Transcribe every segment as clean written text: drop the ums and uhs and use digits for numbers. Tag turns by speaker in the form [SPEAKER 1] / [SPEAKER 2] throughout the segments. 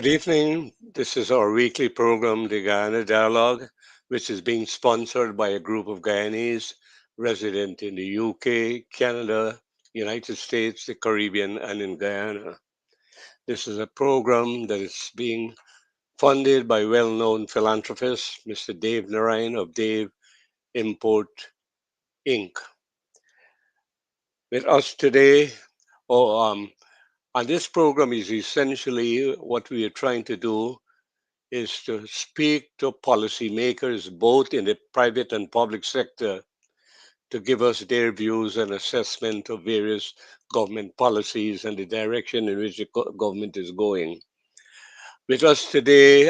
[SPEAKER 1] Good evening. This is our weekly program, the Guyana Dialogue, which is being sponsored by a group of Guyanese resident in the UK, Canada, United States, the Caribbean, and in Guyana. This is a program that is being funded by well known philanthropist Mr. Dave Narayan of Dave Import Inc. With us today, oh, um, and this program is essentially what we are trying to do is to speak to policymakers both in the private and public sector to give us their views and assessment of various government policies and the direction in which the government is going. With us today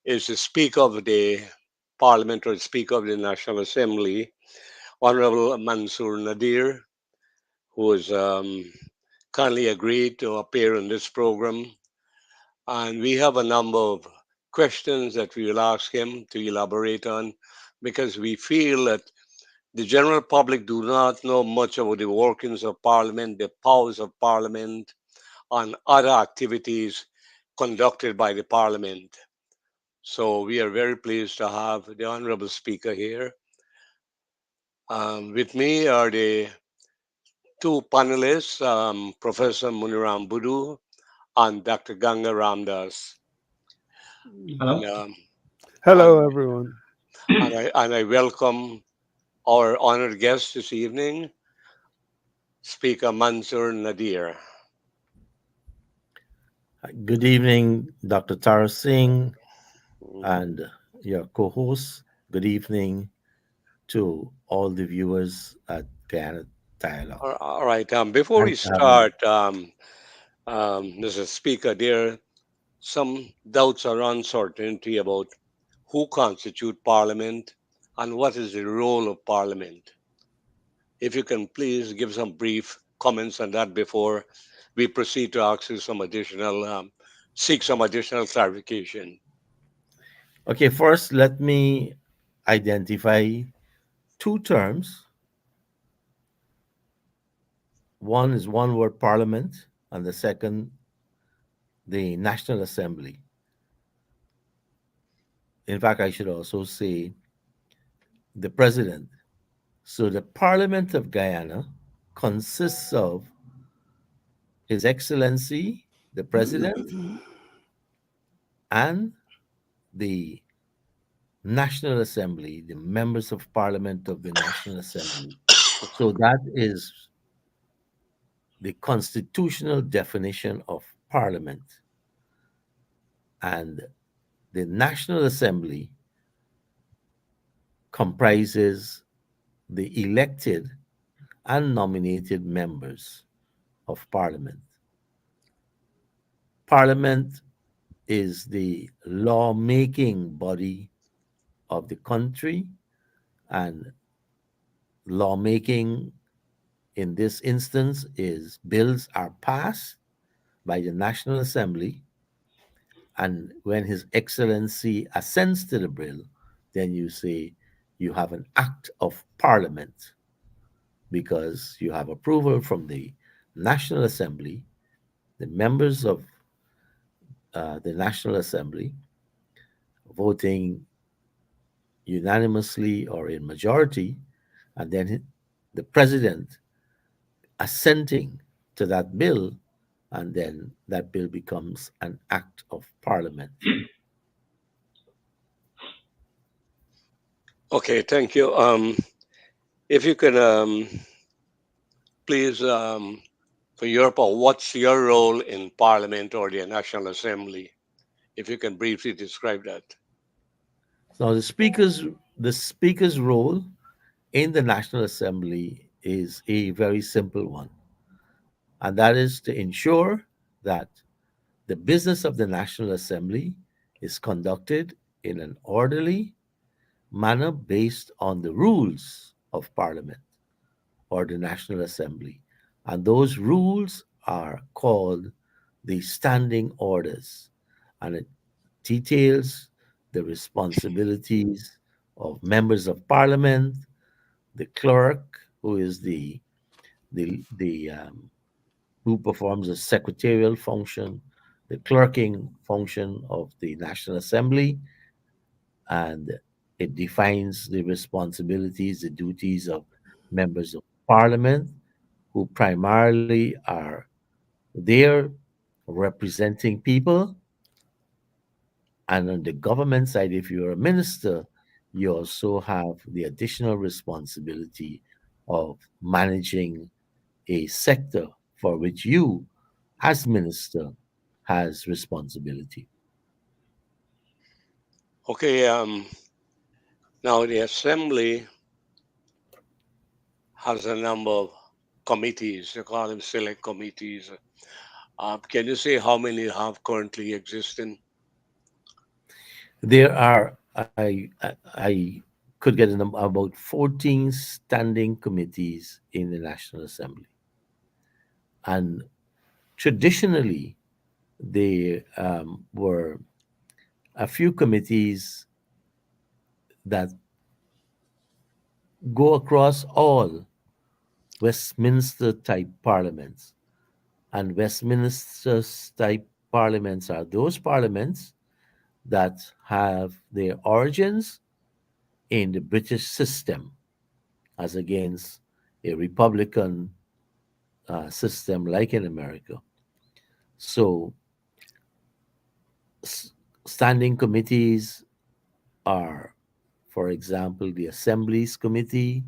[SPEAKER 1] is the Speaker of the Parliament or the Speaker of the National Assembly, Honorable Manzoor Nadir, who has kindly agreed to appear in this program. And we have a number of questions that we will ask him to elaborate on because we feel that the general public do not know much about the workings of Parliament, the powers of Parliament, and other activities conducted by the Parliament. So we are very pleased to have the Honorable Speaker here. With me are the two panelists, Professor Muniram Budu and Dr. Ganga Ramdas. And,
[SPEAKER 2] Hello.
[SPEAKER 1] um, and,
[SPEAKER 3] Hello, everyone.
[SPEAKER 1] and I welcome our honored guest this evening, Speaker Manzoor Nadir.
[SPEAKER 4] Good evening, Dr. Tara Singh and your co hosts. Good evening to all the viewers at Guyana Dialogue.
[SPEAKER 1] All right. Before we
[SPEAKER 4] Thanks for having me.
[SPEAKER 1] start, Mr. Speaker, there are some doubts or uncertainty about who constitute Parliament and what is the role of Parliament. If you can please give some brief comments on that before we proceed to ask you some additional, seek some additional clarification.
[SPEAKER 4] Okay, first, let me identify two terms. One is one word parliament, and the second, the National Assembly. In fact, I should also say the president. So, the Parliament of Guyana consists of His Excellency, the president, and the National Assembly, the members of Parliament of the National Assembly. So that is the constitutional definition of Parliament. And the National Assembly comprises the elected and nominated members of Parliament. Parliament is the lawmaking body of the country, and lawmaking in this instance is bills are passed by the National Assembly, and when His Excellency assents to the bill, then you say you have an act of Parliament because you have approval from the National Assembly, the members of the National Assembly voting unanimously or in majority, and then the President assenting to that bill, and then that bill becomes an act of Parliament.
[SPEAKER 1] Okay, thank you. If you can please, for your part, what's your role in Parliament or the National Assembly? If you can briefly describe that.
[SPEAKER 4] Now, the speaker's role in the National Assembly is a very simple one, and that is to ensure that the business of the National Assembly is conducted in an orderly manner based on the rules of Parliament or the National Assembly. And those rules are called the standing orders. And it details the responsibilities of members of Parliament, the clerk, who is the who performs a secretarial function, the clerking function of the National Assembly, and it defines the responsibilities, the duties of members of parliament, who primarily are there representing people. And on the government side, if you're a minister, you also have the additional responsibility of managing a sector for which you, as minister, has responsibility.
[SPEAKER 1] Okay, now the Assembly has a number of committees, they call them select committees. Can you say how many have currently existing?
[SPEAKER 4] There are, I could get a number, about 14 standing committees in the National Assembly. And traditionally, there were a few committees that go across all Westminster type parliaments. And Westminster type parliaments are those parliaments that have their origins in the British system, as against a Republican system like in America. So, s- standing committees are, for example, the Assemblies Committee,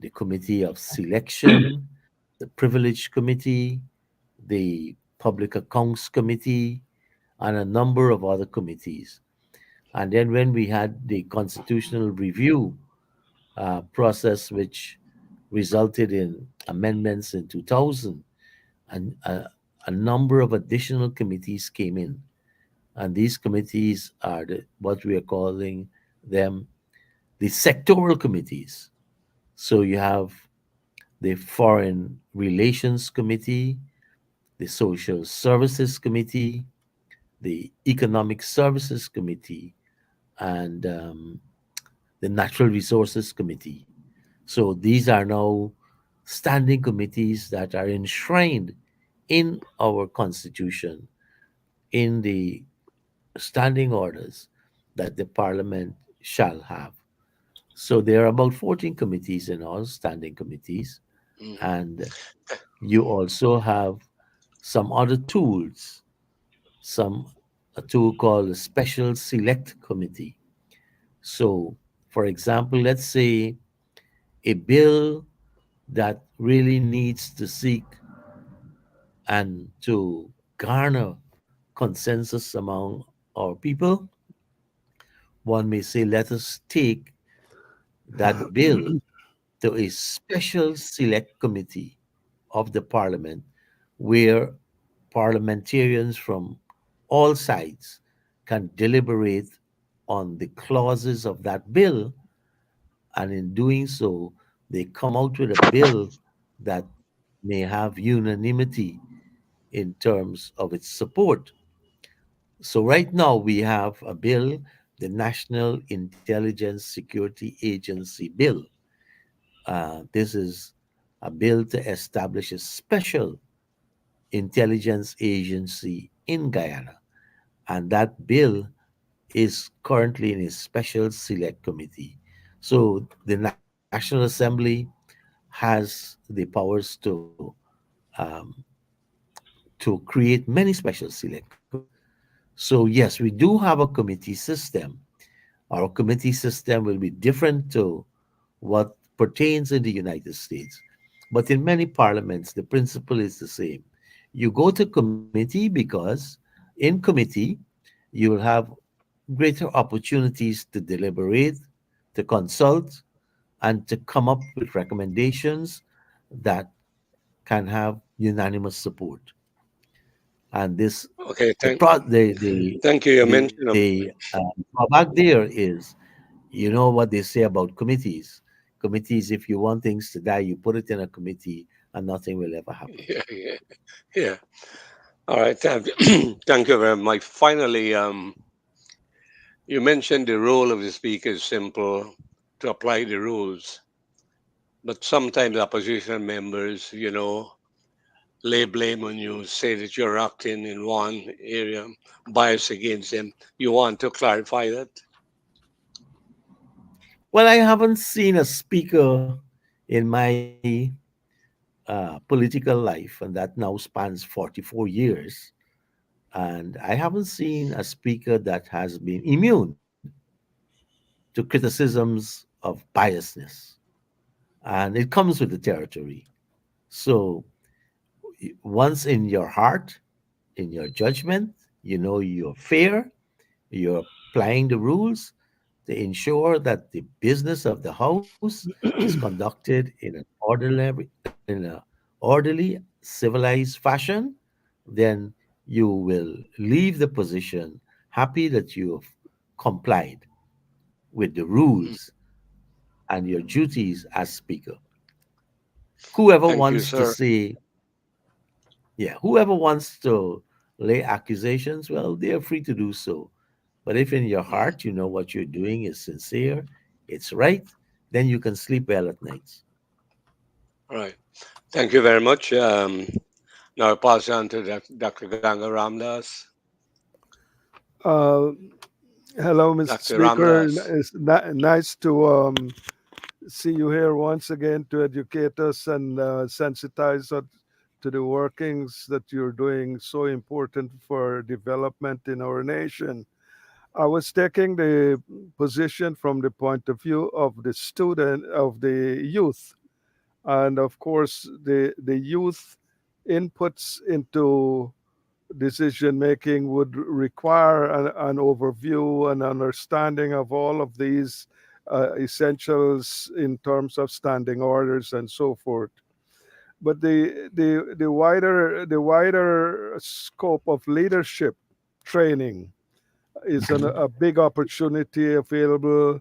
[SPEAKER 4] the Committee of Selection, the Privilege Committee, the Public Accounts Committee, and a number of other committees. And then when we had the constitutional review process, which resulted in amendments in 2000, and a number of additional committees came in. And these committees are what we are calling them the sectoral committees. So you have the Foreign Relations Committee, the Social Services Committee, the Economic Services Committee, and the Natural Resources Committee. So these are now standing committees that are enshrined in our Constitution, in the standing orders that the Parliament shall have. So there are about 14 committees in all, standing committees,
[SPEAKER 1] Mhm.
[SPEAKER 4] and you also have some other tools, some a tool called a Special Select Committee. So, for example, let's say a bill that really needs to seek and to garner consensus among our people, one may say, let us take that bill to a special select committee of the parliament where parliamentarians from all sides can deliberate on the clauses of that bill, and in doing so, they come out with a bill that may have unanimity in terms of its support. So, right now, we have a bill, the National Intelligence Security Agency Bill. This is a bill to establish a special intelligence agency in Guyana. And that bill is currently in a special select committee. So the National Assembly has the powers um, to create many special select committees. So yes, we do have a committee system. Our committee system will be different to what pertains in the United States. But in many parliaments, the principle is the same. You go to committee because in committee, you will have greater opportunities to deliberate, to consult, and to come up with recommendations that can have unanimous support. And this,
[SPEAKER 1] Okay,
[SPEAKER 4] the pro,
[SPEAKER 1] thank you. You mentioned
[SPEAKER 4] drawback there is, you know what they say about committees. Committees, if you want things to die, you put it in a committee, and nothing will ever happen.
[SPEAKER 1] yeah, yeah, yeah. All right, thank you very much. Finally, you mentioned the role of the speaker is simple to apply the rules, but sometimes opposition members, lay blame on you, say that you're acting in one area, bias against them. You want to clarify that?
[SPEAKER 4] Well, I haven't seen a speaker in my political life, and that now spans 44 years. And I haven't seen a speaker that has been immune to criticisms of biasness. And it comes with the territory. So once in your heart, in your judgment, you know you're fair, you're applying the rules to ensure that the business of the house is conducted in an orderly, civilized fashion, then you will leave the position happy that you've complied with the
[SPEAKER 1] Mm.
[SPEAKER 4] rules and your duties as speaker. Whoever
[SPEAKER 1] Thank you,
[SPEAKER 4] wants to
[SPEAKER 1] sir.
[SPEAKER 4] say, yeah, whoever wants to lay accusations, well, they are free to do so. But if in your
[SPEAKER 1] Mm.
[SPEAKER 4] heart you know what you're doing is sincere, it's right, then you can sleep well at night.
[SPEAKER 1] All right. Thank you very much. Now I pass on to Dr. Ganga Ramdas.
[SPEAKER 2] Uh, Hello, Mr.
[SPEAKER 1] Dr.
[SPEAKER 2] Speaker.
[SPEAKER 1] Ramdas.
[SPEAKER 2] It's nice to see you here once again to educate us and sensitize us to the workings that you're doing so important for development in our nation. I was taking the position from the point of view of the student, of the youth, and of course, the youth inputs into decision making would require an overview and understanding of all of these essentials in terms of standing orders and so forth. But the wider scope of leadership training is a big opportunity available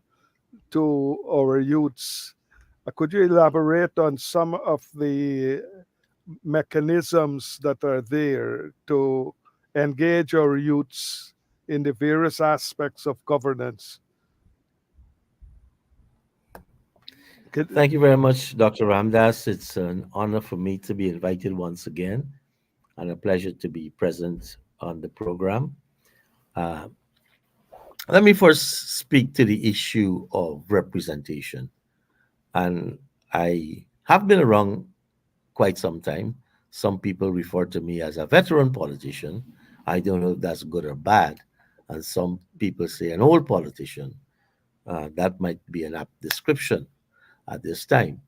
[SPEAKER 2] to our youths. Could you elaborate on some of the mechanisms that are there to engage our youths in the various aspects of governance? Could-
[SPEAKER 4] Thank you very much, Dr. Ramdas. It's an honor for me to be invited once again and a pleasure to be present on the program. Uh, Let me first speak to the issue of representation. And I have been around quite some time. Some people refer to me as a veteran politician. I don't know if that's good or bad. And some people say an old politician. That might be an apt description at this time.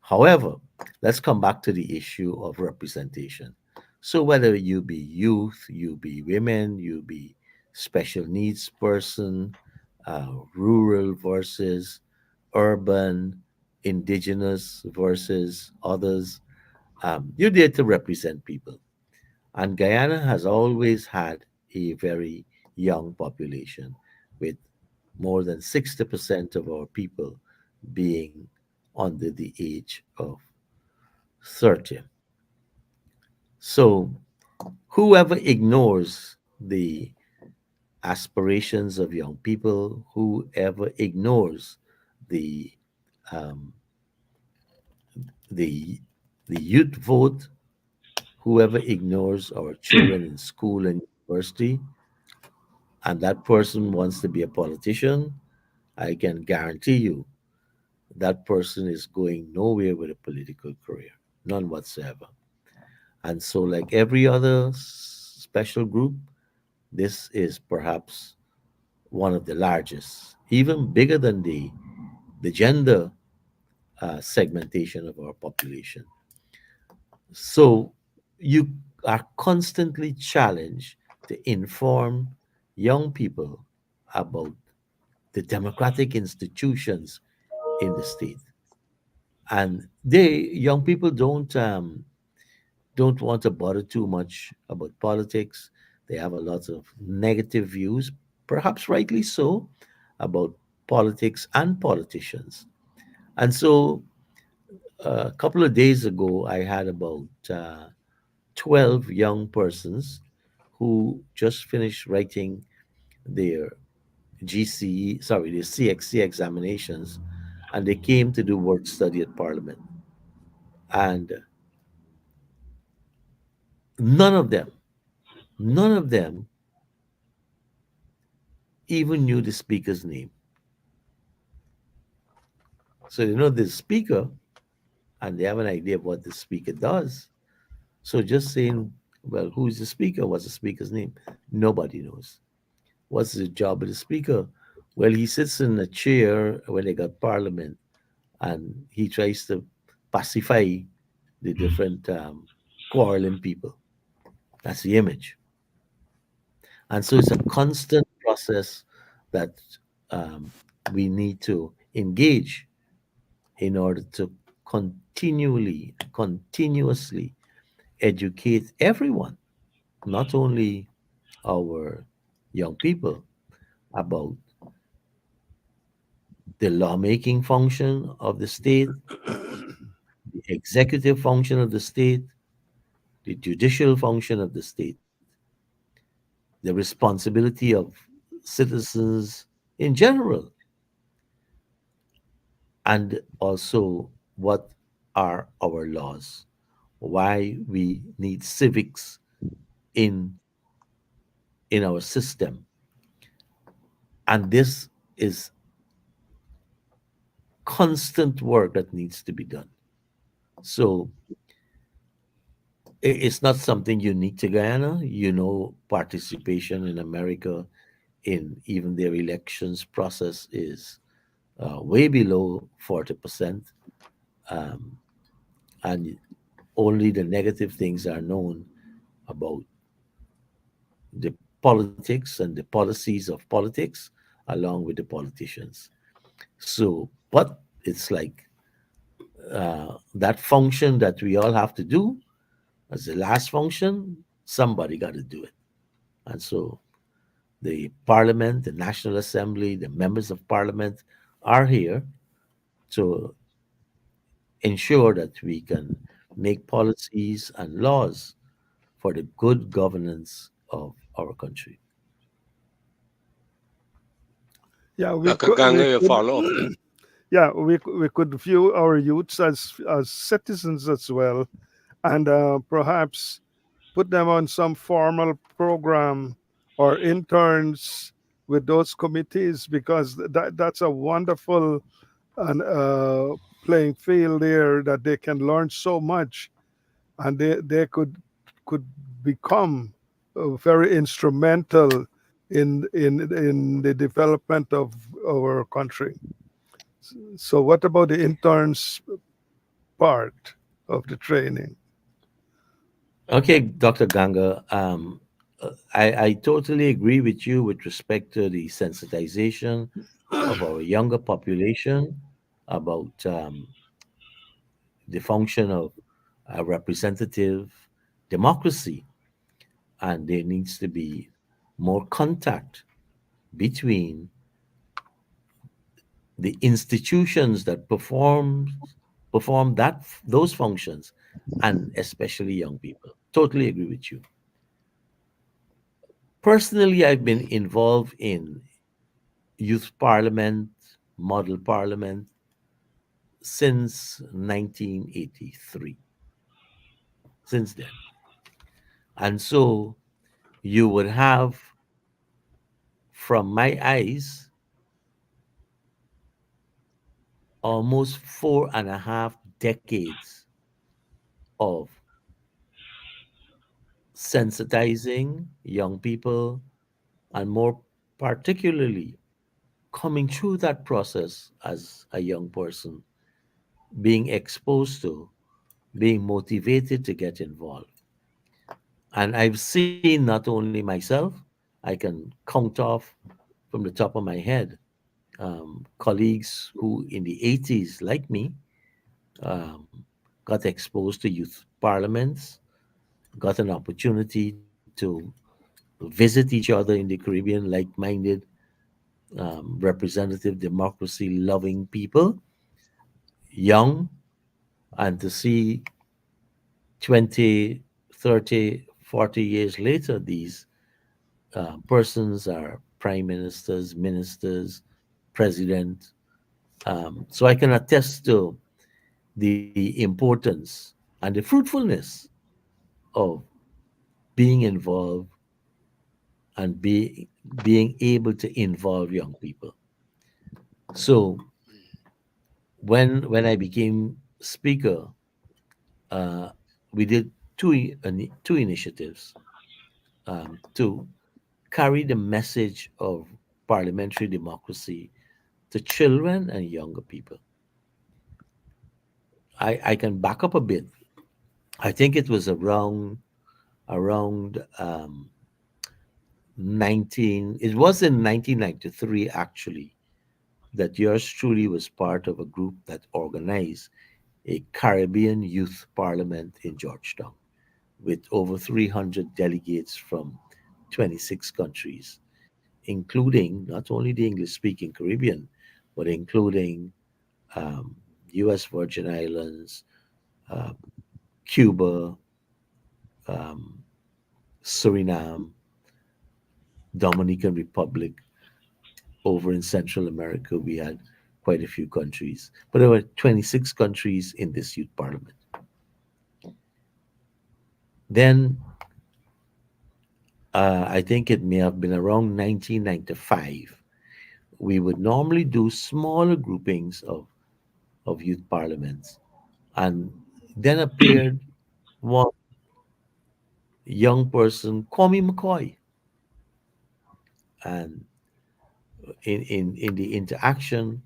[SPEAKER 4] However, let's come back to the issue of representation. So, whether you be youth, you be women, you be special needs person, rural versus urban, indigenous versus others, you're there to represent people. And Guyana has always had a very young population, with more than 60% of our people being under the age of 30. So, whoever ignores the aspirations of young people, whoever ignores the um, the the youth vote, whoever ignores our children in school and university, and that person wants to be a politician, I can guarantee you that person is going nowhere with a political career, none whatsoever. And so, like every other special group, this is perhaps one of the largest, even bigger than the gender segmentation of our population. So you are constantly challenged to inform young people about the democratic institutions in the state. And young people don't want to bother too much about politics. They have a lot of negative views, perhaps rightly so, about politics and politicians. And so a couple of days ago, I had about 12 young persons who just finished writing their their CXC examinations, and they came to do work study at Parliament. And None of them, none of them even knew the speaker's name. So they know the speaker and they have an idea of what the speaker does. So just saying, well, who is the speaker? What's the speaker's name? Nobody knows. What's the job of the speaker? Well, he sits in a chair when they got parliament and he tries to pacify the different quarreling people. That's the image. And so it's a constant process that um, we need to engage in order to continuously educate everyone, not only our young people, about the lawmaking function of the state, the executive function of the state, the judicial function of the state, the responsibility of citizens in general, and also what are our laws, why we need civics in in our system. And this is constant work that needs to be done. So it's not something unique to Guyana. You know, participation in America in even their elections process is way below 40%. Um, and only the negative things are known about the politics and the policies of politics along with the politicians. So, but it's like that function that we all have to do as the last function, somebody got to do it. And so the parliament, the National Assembly, the members of parliament are here to ensure that we can make policies and laws for the good governance of our country.
[SPEAKER 2] Yeah,
[SPEAKER 1] Dr. Ganga, your follow up.
[SPEAKER 2] yeah, we could view our youths as citizens as well, and perhaps put them on some formal program or interns with those committees, because that's a wonderful and playing field there that they can learn so much, and they could become very instrumental in the development of our country. So what about the interns part of the training?
[SPEAKER 4] Okay, Dr. Ganga, I totally agree with you with respect to the sensitization of our younger population about the function of representative democracy, and there needs to be more contact between the institutions that perform those functions, and especially young people. Totally agree with you. Personally, I've been involved in youth parliament, model parliament since 1983. Since then, and so you would have, from my eyes, almost 4.5 decades of sensitizing young people, and more particularly coming through that process as a young person, being exposed to, being motivated to get involved. And I've seen not only myself, I can count off from the top of my head colleagues who in the 80s, like me, um, got exposed to youth parliaments, got an opportunity to visit each other in the Caribbean, like minded, representative democracy loving people, young, and to see 20, 30, 40 years later, these persons are prime ministers, ministers, president. So I can attest to the importance and the fruitfulness of being involved and being able to involve young people. So when I became speaker, uh, we did two initiatives to carry the message of parliamentary democracy to children and younger people. I can back up a bit. I think it was around 19. It was in 1993 actually that yours truly was part of a group that organized a Caribbean Youth Parliament in Georgetown with over 300 delegates from 26 countries, including not only the English speaking Caribbean, but including um, US Virgin Islands, uh, Cuba, um, Suriname, Dominican Republic. Over in Central America, we had quite a few countries, but there were 26 countries in this youth parliament. Then I think it may have been around 1995. We would normally do smaller groupings of youth parliaments. And then appeared one young person, Kwame McCoy. And in the interaction,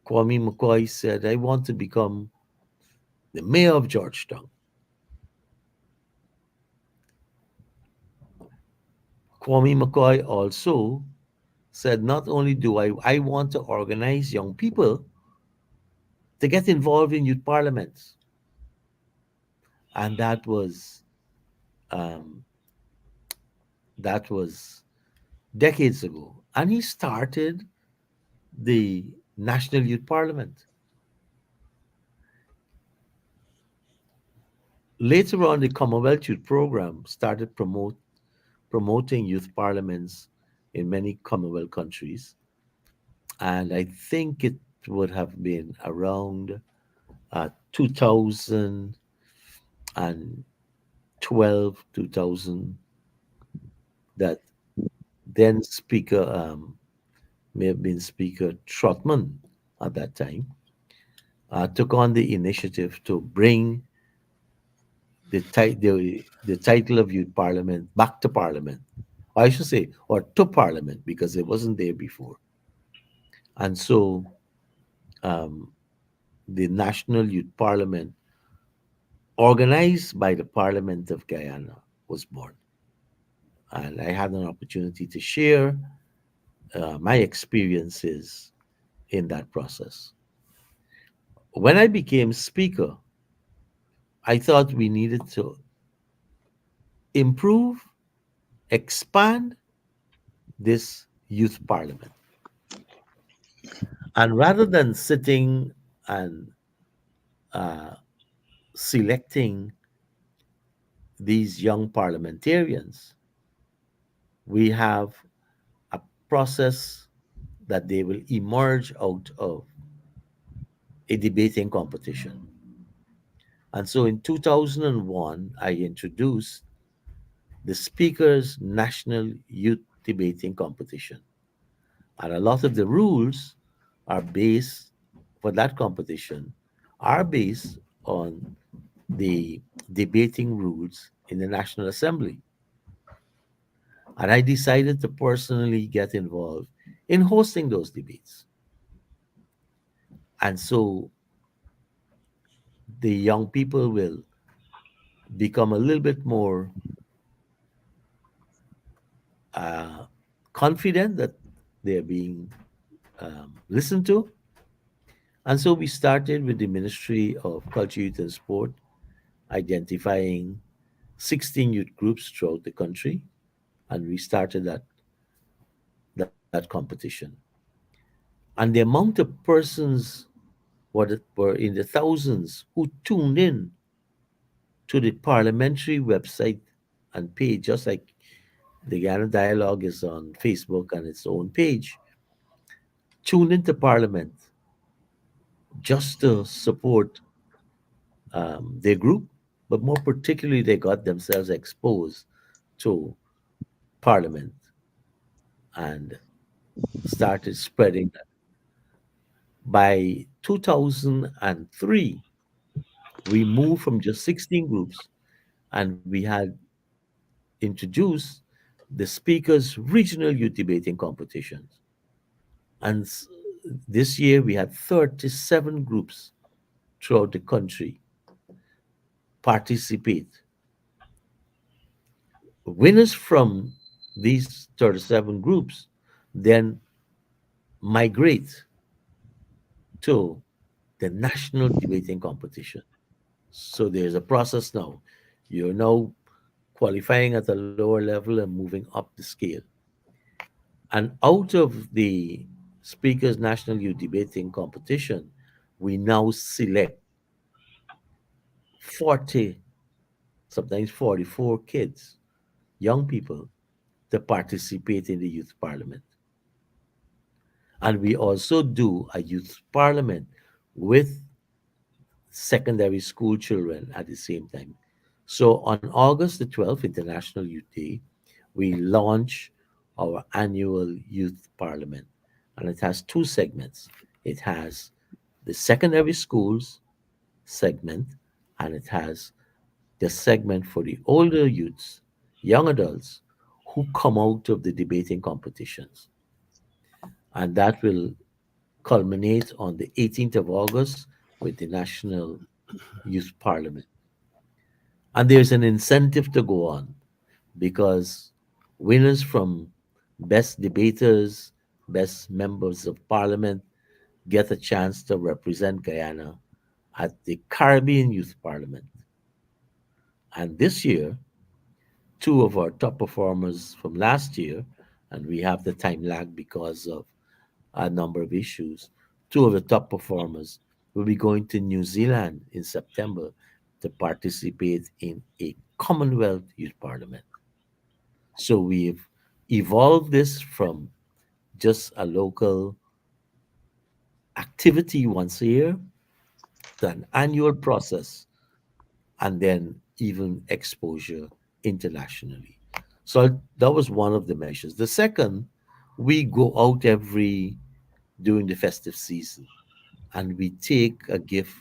[SPEAKER 4] Kwame McCoy said, I want to become the mayor of Georgetown. Kwame McCoy also said, not only do I want to organize young people to get involved in youth parliaments. And um, that was decades ago. And he started the National Youth Parliament. Later on, the Commonwealth Youth Program started promoting youth parliaments in many Commonwealth countries. And I think it would have been around 2012, 2000, that then Speaker, may have been Speaker Trotman at that time, took on the initiative to bring the title of youth parliament back to parliament. Or I should say, or to parliament, because it wasn't there before. And so um, the National Youth Parliament, organized by the Parliament of Guyana, was born. And I had an opportunity to share my experiences in that process. When I became speaker, I thought we needed to improve, expand this youth parliament. And rather than sitting and uh, selecting these young parliamentarians, we have a process that they will emerge out of a debating competition. And so in 2001, I introduced the Speaker's National Youth Debating Competition. And a lot of the rules are based for that competition are based on the debating rules in the National Assembly. And I decided to personally get involved in hosting those debates. And so the young people will become a little bit more uh, confident that they're being listened to. And so we started with the Ministry of Culture, Youth, and Sport, identifying 16 youth groups throughout the country. And we started that competition. And the amount of persons were in the thousands who tuned in to the parliamentary website and page, just like the Guyana Dialogue is on Facebook and its own page, tuned into Parliament just to support their group, but more particularly, they got themselves exposed to Parliament and started spreading that. By 2003, we moved from just 16 groups and we had introduced the speakers' regional youth debating competitions. And this year we had 37 groups throughout the country participate. Winners from these 37 groups then migrate to the national debating competition. So there's a process now. You're now qualifying at a lower level and moving up the scale. And out of the Speakers National Youth Debating Competition, we now select 40, sometimes 44 kids, young people, to participate in the youth parliament. And we also do a youth parliament with secondary school children at the same time. So on August the 12th, International Youth Day, we launch our annual youth parliament. And it has two segments. It has the secondary schools segment, and it has the segment for the older youths, young adults who come out of the debating competitions. And that will culminate on the 18th of August with the National Youth Parliament. And there's an incentive to go on because winners from best debaters, best members of parliament get a chance to represent Guyana at the Caribbean Youth Parliament. And this year, two of our top performers from last year, and we have the time lag because of a number of issues, two of the top performers will be going to New Zealand in September to participate in a Commonwealth Youth Parliament. So we've evolved this from just a local activity once a year to an annual process and then even exposure internationally. So that was one of the measures. The second, we go out every during the festive season and we take a gift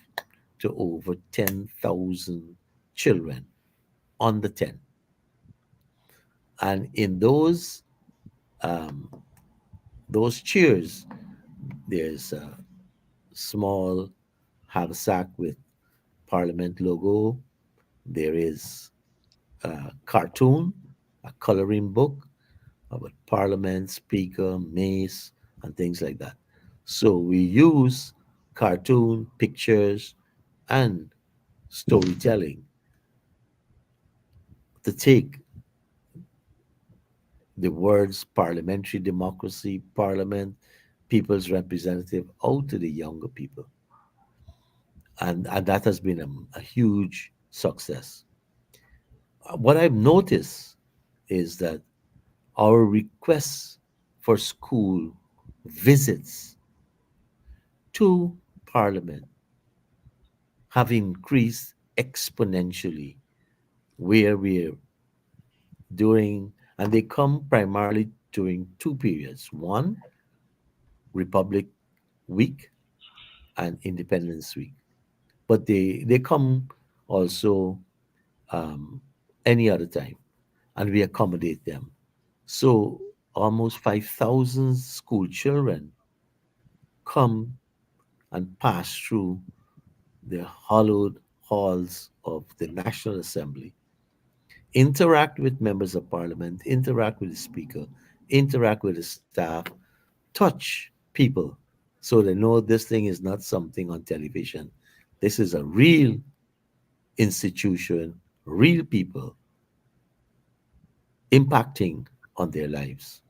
[SPEAKER 4] to over 10,000 children on the 10. And in those cheers, there's a small haversack with Parliament logo. There is a cartoon, a coloring book about Parliament, Speaker, Mace, and things like that. So we use cartoon, pictures, and storytelling to take the words parliamentary democracy, parliament, people's representative out to the younger people. And that has been a huge success. What I've noticed is that our requests for school visits to parliament have increased exponentially where we're doing, and they come primarily during two periods: one, Republic Week, and Independence Week. But they come also um, any other time, and we accommodate them. So almost 5,000 school children come and pass through the hallowed halls of the National Assembly, interact with members of parliament, interact with the speaker, interact with the staff, touch people so they know this thing is not something on television. This is a real institution, real people impacting on their lives.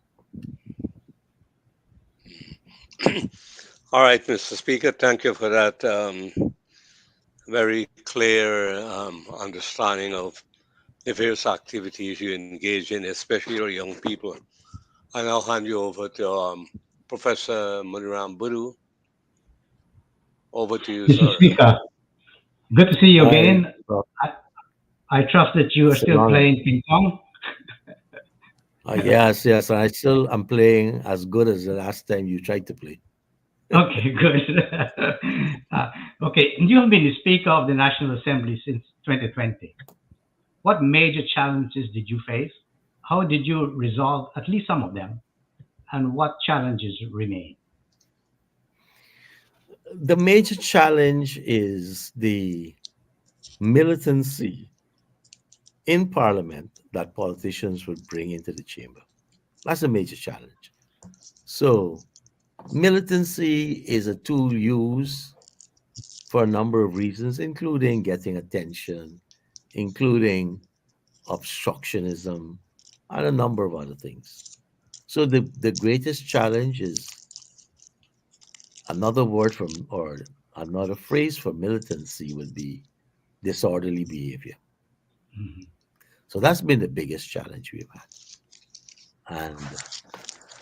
[SPEAKER 1] All right, Mr. Speaker, thank you for that very clear understanding of the various activities you engage in, especially your young people. I now hand you over to Professor Muniram Budu. Over to you,
[SPEAKER 3] Mr.
[SPEAKER 1] sir.
[SPEAKER 3] Speaker, good to see you
[SPEAKER 4] Hi,
[SPEAKER 3] again.
[SPEAKER 4] Prof.
[SPEAKER 3] I, I trust that you are
[SPEAKER 4] It's an
[SPEAKER 3] still
[SPEAKER 4] honor.
[SPEAKER 3] playing ping pong.
[SPEAKER 4] Yes, yes. And I still am playing as good as the last time you tried to play.
[SPEAKER 3] Okay, good. uh, okay, you have been the Speaker of the National Assembly since 2020. What major challenges did you face? How did you resolve at least some of them? And what challenges remain?
[SPEAKER 4] The major challenge is the militancy in Parliament that politicians would bring into the chamber. That's a major challenge. So, militancy is a tool used for a number of reasons, including getting attention, including obstructionism, and a number of other things. So, the greatest challenge is another word from, or another phrase for militancy would be disorderly behavior.
[SPEAKER 3] Mhm.
[SPEAKER 4] So, that's been the biggest challenge we've had.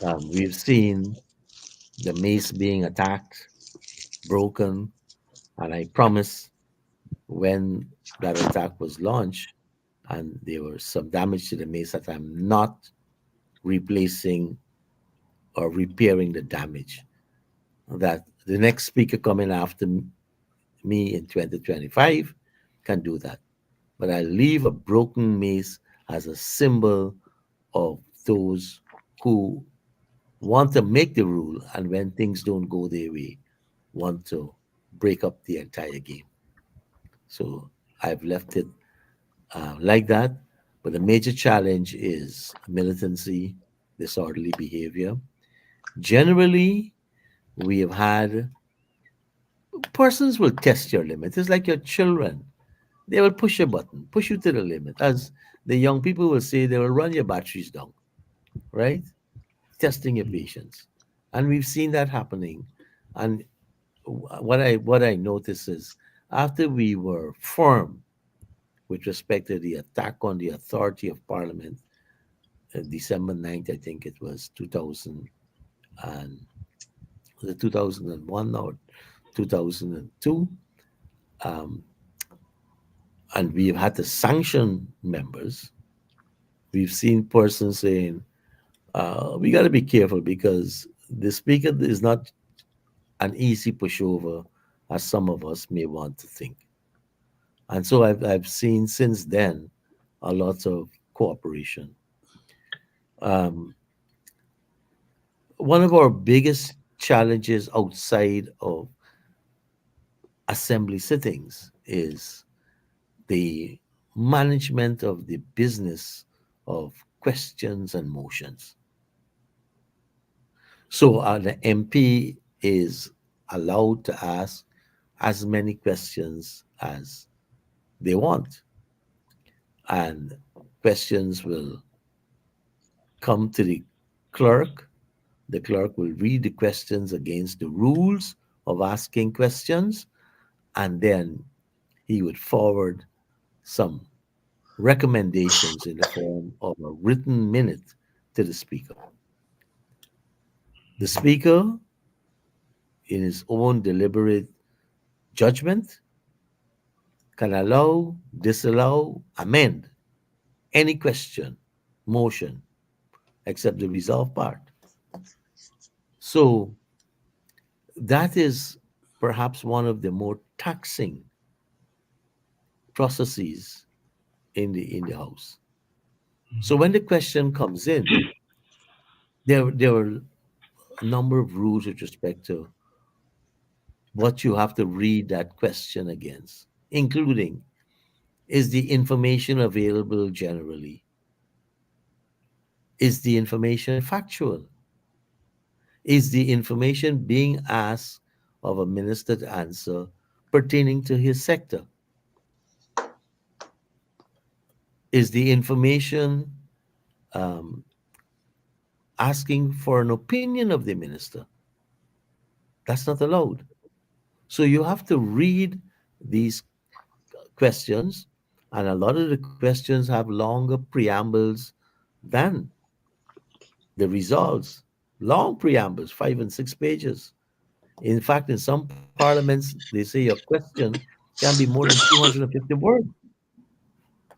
[SPEAKER 4] And we've seen the mace being attacked, broken, and I promise when that attack was launched and there was some damage to the mace that I'm not replacing or repairing the damage. That the next speaker coming after me in 2025 can do that. But I leave a broken mace as a symbol of those who want to make the rule and when things don't go their way, want to break up the entire game. So I've left it like that. But the major challenge is militancy, disorderly behavior. Generally, we have had persons will test your limits. It's like your children. They will push a button, push you to the limit. As the young people will say, they will run your batteries down, right? Testing your
[SPEAKER 3] Mhm.
[SPEAKER 4] patience. And we've seen that happening. And what I notice is after we were firm with respect to the attack on the authority of Parliament, December 9th, I think it was 2000 and was it 2001 or 2002, um, and we've had to sanction members. We've seen persons saying, we got to be careful because the speaker is not an easy pushover as some of us may want to think. And so I've seen since then a lot of cooperation. Um, One of our biggest challenges outside of assembly sittings is the management of the business of questions and motions. So the MP is allowed to ask as many questions as they want, and questions will come to the clerk. The clerk will read the questions against the rules of asking questions, and then he would forward some recommendations in the form of a written minute to the speaker. The speaker, in his own deliberate judgment, can allow, disallow, amend any question, motion, except the resolve part. So that is perhaps one of the more taxing processes in the house. So when the question comes in, there are a number of rules with respect to what you have to read that question against, including is the information available generally? Is the information factual? Is the information being asked of a minister to answer pertaining to his sector? Is the information um, asking for an opinion of the minister? That's not allowed. So you have to read these questions, and a lot of the questions have longer preambles than the results. Long preambles, 5 and 6 pages. In fact, in some parliaments, they say your question can be more than 250 words.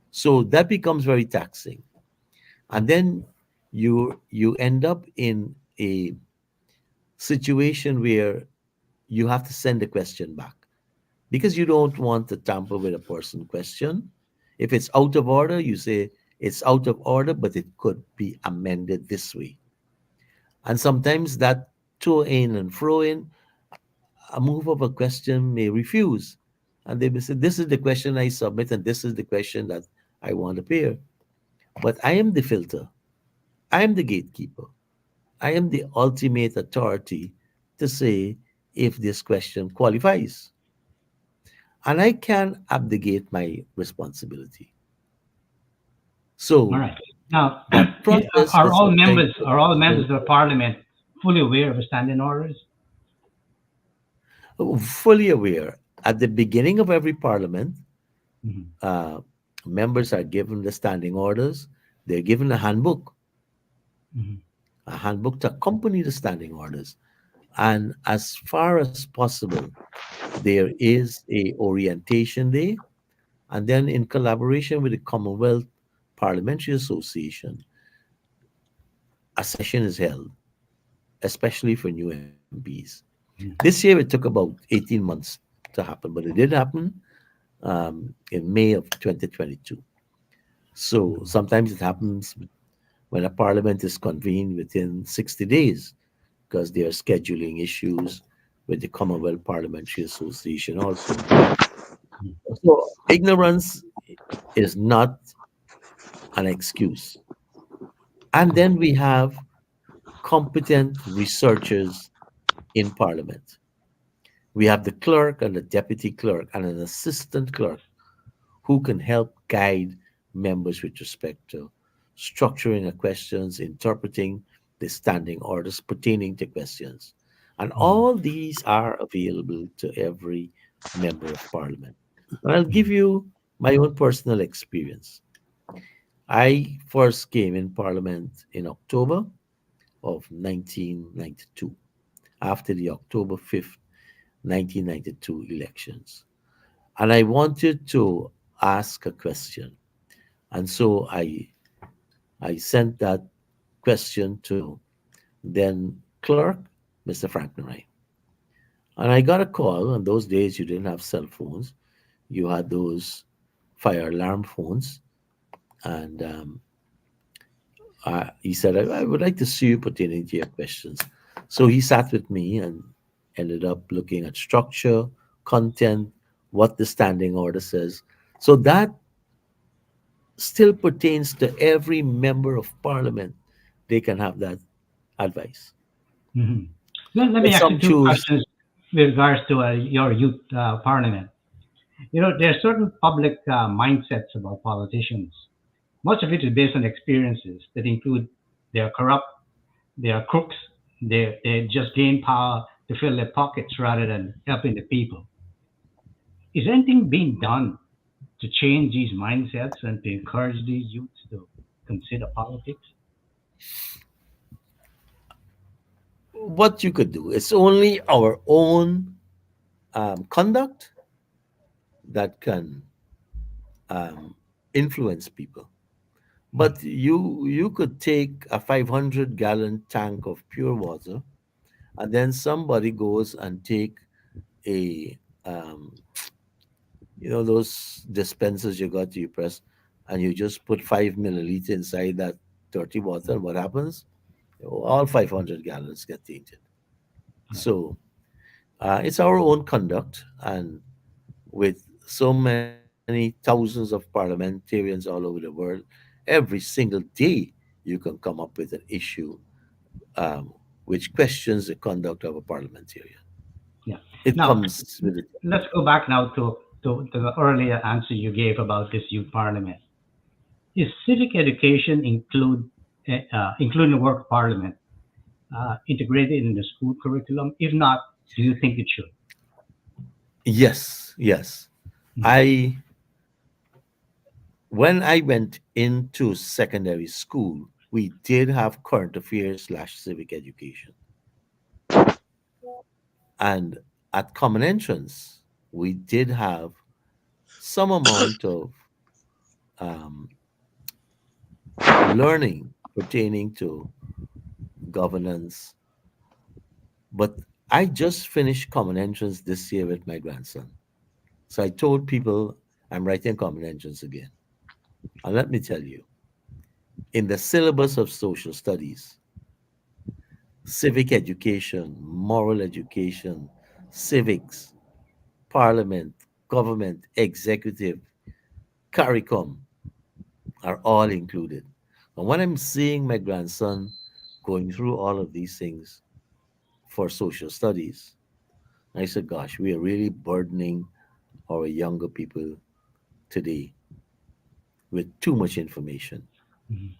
[SPEAKER 4] So that becomes very taxing. And then you end up in a situation where you have to send the question back because you don't want to tamper with a person question. If it's out of order, you say it's out of order, but it could be amended this way. And sometimes that to in and fro in, a move of a question may refuse. And they may say, this is the question I submit, and this is the question that I want to appear. But I am the filter, I am the gatekeeper, I am the ultimate authority to say if this question qualifies. And I can abdicate my responsibility.
[SPEAKER 3] All
[SPEAKER 4] So
[SPEAKER 3] right. Now,
[SPEAKER 4] that process is sometimes
[SPEAKER 3] are all members of parliament fully aware of the standing orders?
[SPEAKER 4] fully aware. At the beginning of every parliament,
[SPEAKER 3] Hmm.
[SPEAKER 4] uh, members are given the standing orders. They're given
[SPEAKER 3] Hmm.
[SPEAKER 4] a handbook to accompany the standing orders. And as far as possible, there is a orientation day, and then in collaboration with the Commonwealth Parliamentary Association, a session is held, especially for new MPs. This year it took about 18 months to happen, but it did happen in May of 2022. So sometimes it happens when a parliament is convened within 60 days because there are scheduling issues with the Commonwealth Parliamentary Association also. So ignorance is not an excuse. And then we have competent researchers in Parliament. We have the clerk and the deputy clerk and an assistant clerk who can help guide members with respect to structuring the questions, interpreting the standing orders pertaining to questions. And
[SPEAKER 3] Hmm.
[SPEAKER 4] all these are available to every member of parliament. And I'll give
[SPEAKER 3] Hmm.
[SPEAKER 4] you my own personal experience. I first came in parliament in October of 1992, after the October 5th, 1992 elections. And I wanted to ask a question. And so I sent that question to then clerk, Mr. Frank Narai. And I got a call. In those days, you didn't have cell phones. You had those fire alarm phones. And he said, I would like to see you pertaining to your questions. So he sat with me and ended up looking at structure, content, what the standing order says. So that still pertains to every member of parliament. They can have that advice.
[SPEAKER 3] Hmm. Let me
[SPEAKER 4] But
[SPEAKER 3] ask you
[SPEAKER 4] some
[SPEAKER 3] two
[SPEAKER 4] choose,
[SPEAKER 3] questions with regards to your youth parliament. You know, there are certain public mindsets about politicians. Much of it is based on experiences that include they are corrupt, they are crooks, they just gain power to fill their pockets rather than helping the people. Is anything being done to change these mindsets and to encourage these youths to consider politics?
[SPEAKER 4] what you could do. It's only our own conduct that can um, influence people.
[SPEAKER 3] Mm.
[SPEAKER 4] But you could take a 500-gallon tank of pure water, and then somebody goes and take a um, those dispensers you got you press, and you just put 5 milliliter inside that dirty water, and what happens? All 500 gallons get tainted.
[SPEAKER 3] Right.
[SPEAKER 4] So it's our own conduct, and with so many thousands of parliamentarians all over the world, every single day you can come up with an issue um, which questions the conduct of a parliamentarian.
[SPEAKER 3] Yeah.
[SPEAKER 4] It
[SPEAKER 3] Now,
[SPEAKER 4] comes with it.
[SPEAKER 3] let's go back now to the earlier answer you gave about this youth parliament. Is civic education including the work of parliament, integrated in the school curriculum? If not, do you think it should?
[SPEAKER 4] Yes, yes.
[SPEAKER 3] Mhm.
[SPEAKER 4] I When I went into secondary school, we did have current affairs slash civic education, and at common entrance, we did have some amount of um, learning pertaining to governance. But I just finished common entrance this year with my grandson. So I told people I'm writing common entrance again. And let me tell you, in the syllabus of social studies, civic education, moral education, civics, parliament, government, executive, CARICOM are all included. And when I'm seeing my grandson going through all of these things for social studies, I said, gosh, we are really burdening our younger people today with too much information.
[SPEAKER 3] Mhm.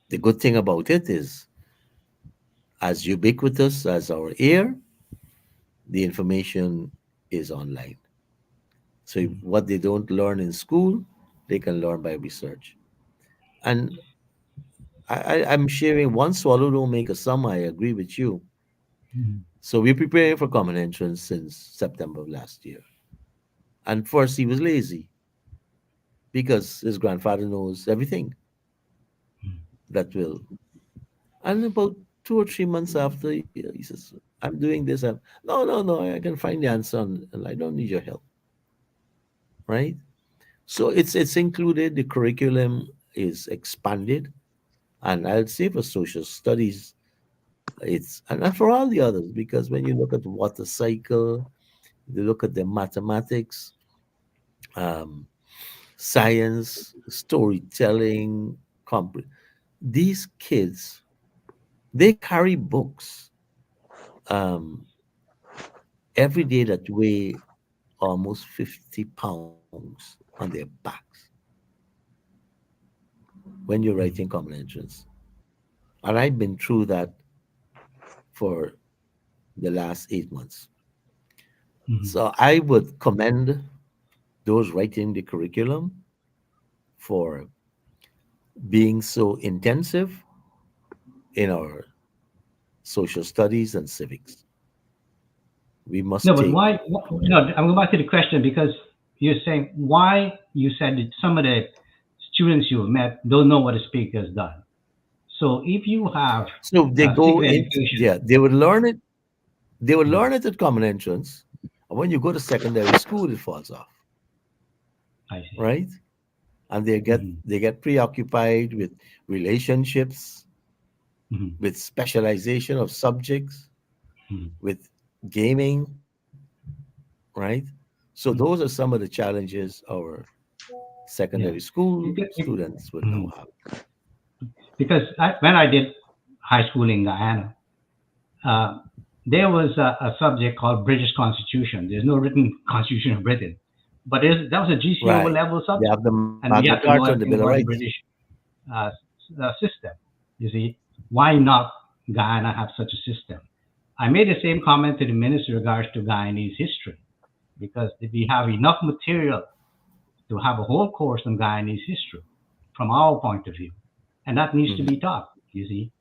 [SPEAKER 4] The good thing about it is, as ubiquitous as our ear, the information is online. So
[SPEAKER 3] Mhm.
[SPEAKER 4] what they don't learn in school, they can learn by research. And I'm sharing one swallow don't make a summer. I agree with you.
[SPEAKER 3] Mhm.
[SPEAKER 4] So we're preparing for common entrance since September of last year. And first he was lazy because his grandfather knows everything that will. And about 2 or 3 months after, he says, I'm doing this. No, no, no, I can find the answer and I don't need your help. Right? So it's included. The curriculum is expanded, and I'd say for social studies, and for all the others, because when you look at water cycle, you look at the mathematics, um, science, storytelling, these kids they carry books um, every day that weigh almost 50 pounds on their backs when you're writing
[SPEAKER 3] Mhm.
[SPEAKER 4] common entrance. And I've been through that for the last 8 months.
[SPEAKER 3] Mhm.
[SPEAKER 4] So I would commend those writing the curriculum for being so intensive in our social studies and civics. We
[SPEAKER 3] No,
[SPEAKER 4] must
[SPEAKER 3] but
[SPEAKER 4] take,
[SPEAKER 3] why? No, I'm going back to the question because you're saying why you said that some of the students you have met don't know what a speaker has done. So if you have
[SPEAKER 4] so they go
[SPEAKER 3] speaker
[SPEAKER 4] in,
[SPEAKER 3] education,
[SPEAKER 4] yeah, they would learn it. They would
[SPEAKER 3] Mhm.
[SPEAKER 4] learn it at common entrance. And when you go to secondary school, it falls off,
[SPEAKER 3] I see.
[SPEAKER 4] right? And
[SPEAKER 3] Hmm.
[SPEAKER 4] they get preoccupied with relationships,
[SPEAKER 3] Hmm.
[SPEAKER 4] with specialization of subjects,
[SPEAKER 3] Hmm.
[SPEAKER 4] with gaming, right? So those are some of the challenges our secondary
[SPEAKER 3] Yeah,
[SPEAKER 4] school
[SPEAKER 3] because,
[SPEAKER 4] students would now
[SPEAKER 3] mhm.
[SPEAKER 4] have.
[SPEAKER 3] Because when I did high school in Guyana, uh, there was a subject called British Constitution. There's no written Constitution of Britain, but that was a GCO
[SPEAKER 4] Right.
[SPEAKER 3] level
[SPEAKER 4] They
[SPEAKER 3] subject,
[SPEAKER 4] have the Magna
[SPEAKER 3] and we had to
[SPEAKER 4] Carta
[SPEAKER 3] know
[SPEAKER 4] and the Bill
[SPEAKER 3] everything
[SPEAKER 4] of
[SPEAKER 3] about the
[SPEAKER 4] Rights.
[SPEAKER 3] British system. You see, why not Guyana have such a system? I made the same comment to the minister in regards to Guyanese history because we have enough material to have a whole course on Guyanese history from our point of view, and that needs to
[SPEAKER 4] Mhm.
[SPEAKER 3] be taught. You see,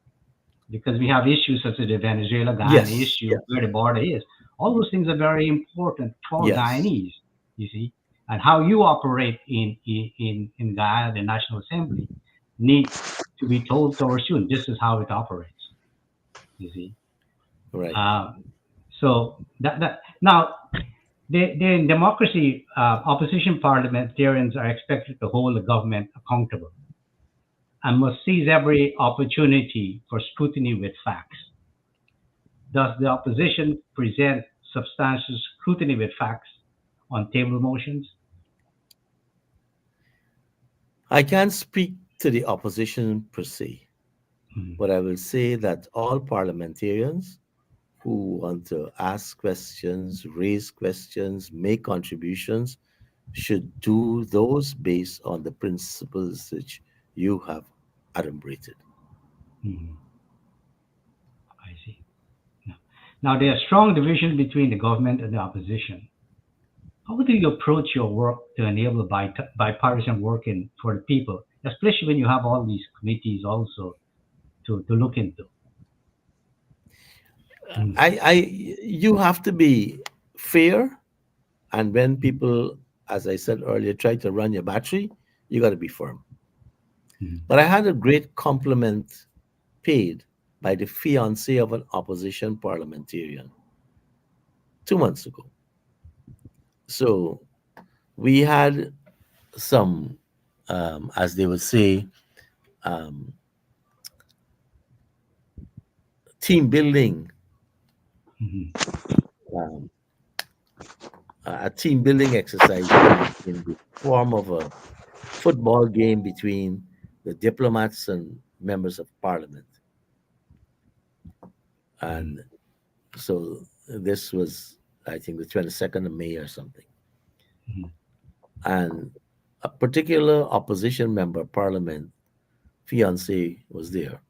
[SPEAKER 3] because we have issues such as the Venezuela Guyana
[SPEAKER 4] Yes.
[SPEAKER 3] issue,
[SPEAKER 4] Yeah.
[SPEAKER 3] where the border is. All those things are very important for
[SPEAKER 4] Yes.
[SPEAKER 3] Guyanese. You see, and how you operate in Guyana, the National Assembly, need to be told to our students. This is how it operates. You see,
[SPEAKER 4] Right.
[SPEAKER 3] uh, so that now in democracy, opposition parliamentarians are expected to hold the government accountable and must seize every opportunity for scrutiny with facts. Does the opposition present substantial scrutiny with facts on table motions?
[SPEAKER 4] I can't speak to the opposition per se,
[SPEAKER 3] Mhm.
[SPEAKER 4] but I will say that all parliamentarians who want to ask questions, raise questions, make contributions should do those based on the principles which you have adumbrated.
[SPEAKER 3] Mhm. I see. Now, now, there are strong divisions between the government and the opposition. How do you approach your work to enable bipartisan working for the people, especially when you have all these committees also to look into? Mhm.
[SPEAKER 4] You have to be fair, and when people, as I said earlier, try to run your battery, you got to be firm.
[SPEAKER 3] Mhm.
[SPEAKER 4] But I had a great compliment paid by the fiancé of an opposition parliamentarian 2 months ago. So we had some, as they would say, um, team building,
[SPEAKER 3] Mhm.
[SPEAKER 4] um, a team building exercise in the form of a football game between the diplomats and members of parliament.
[SPEAKER 3] Mhm.
[SPEAKER 4] And so this was, I think, the 22nd of May or something.
[SPEAKER 3] Mhm.
[SPEAKER 4] And a particular opposition member of parliament fiance was there.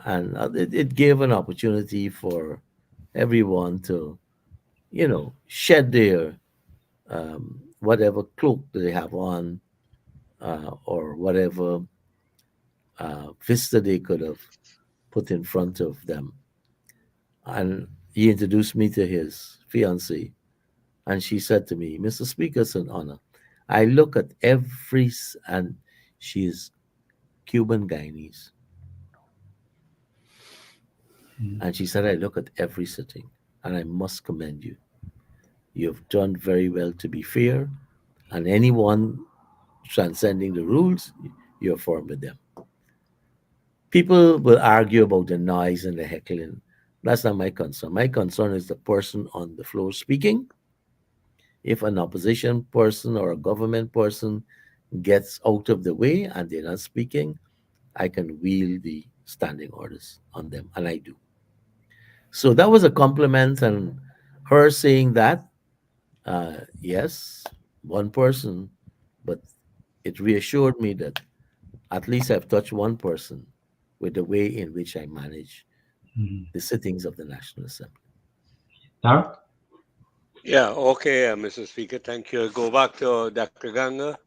[SPEAKER 4] And it gave an opportunity for everyone to, shed their whatever cloak that they have on, or whatever vista they could have put in front of them. And he introduced me to his fiancee, and she said to me, "Mr. Speaker, it's an honor. I look at and she's Cuban Guyanese,
[SPEAKER 3] Mhm.
[SPEAKER 4] and she said, I look at every sitting, and I must commend you. You've done very well to be fair, and anyone transcending the rules, you're firm with them. People will argue about the noise and the heckling. That's not my concern. My concern is the person on the floor speaking. If an opposition person or a government person gets out of the way and they're not speaking, I can wield the standing orders on them, and I do. So that was a compliment, and her saying that, yes, one person, but it reassured me that at least I've touched one person with the way in which I manage
[SPEAKER 3] Mhm.
[SPEAKER 4] the sittings of the National Assembly.
[SPEAKER 3] Tara?
[SPEAKER 1] Yeah, okay, Mr. Speaker, thank you. Go back to Dr. Ganga.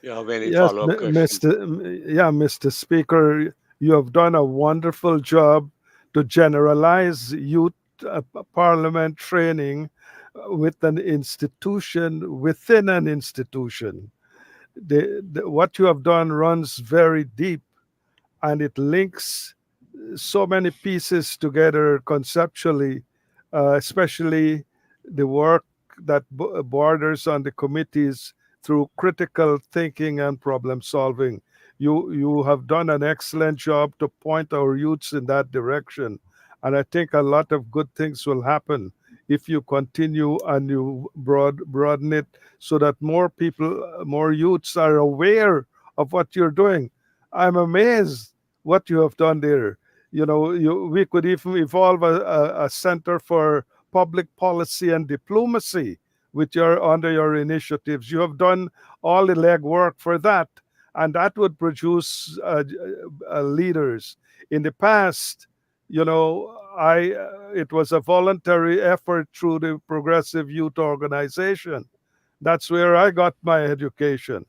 [SPEAKER 1] You have any
[SPEAKER 2] Yes,
[SPEAKER 1] follow-up questions?
[SPEAKER 2] Mr. Speaker, you have done a wonderful job to generalize youth parliament training with an institution within an institution. What you have done runs very deep, and it links so many pieces together conceptually, especially the work that borders on the committees through critical thinking and problem solving. You have done an excellent job to point our youths in that direction, and I think a lot of good things will happen if you continue and you broaden it so that more people, more youths are aware of what you're doing. I'm amazed what you have done there. We could even evolve a center for public policy and diplomacy with your under your initiatives. You have done all the legwork for that, and that would produce leaders. In the past, I it was a voluntary effort through the Progressive Youth Organization. That's where I got my education.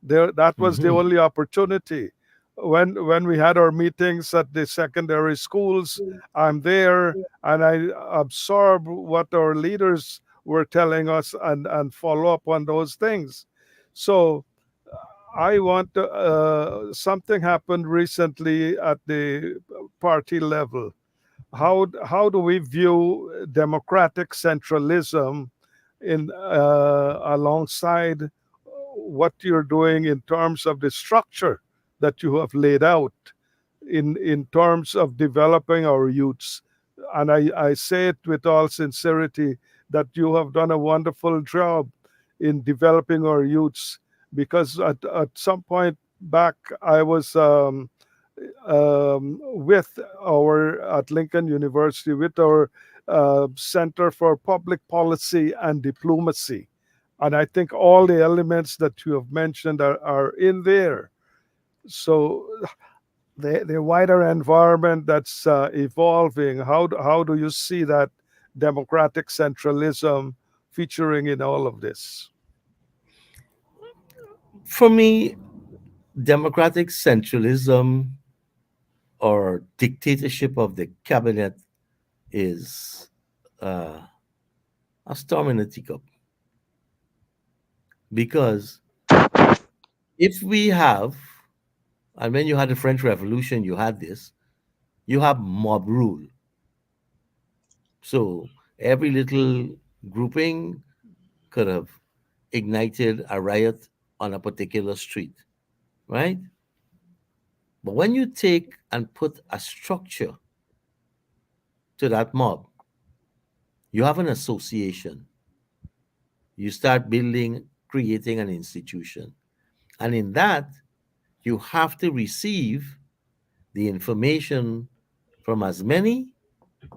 [SPEAKER 2] There, that was the
[SPEAKER 4] Hmm.
[SPEAKER 2] only opportunity. When we had our meetings at the secondary schools, I'm there and I absorb what our leaders were telling us and follow up on those things. So I want to, something happened recently at the party level. How do we view democratic centralism in alongside what you're doing in terms of the structure that you have laid out in terms of developing our youths? And I say it with all sincerity that you have done a wonderful job in developing our youths, because at some point back I was with our at Lincoln University with our Center for Public Policy and Diplomacy. And I think all the elements that you have mentioned are in there. So the wider environment that's evolving, how do you see that democratic centralism featuring in all of this?
[SPEAKER 4] For me, democratic centralism or dictatorship of the cabinet is uh, a storm in a teacup. Because if we have And when you had the French Revolution, you had this. You have mob rule. So every little grouping could have ignited a riot on a particular street, right? But when you take and put a structure to that mob, you have an association. You start building, creating an institution. And in that, you have to receive the information from as many.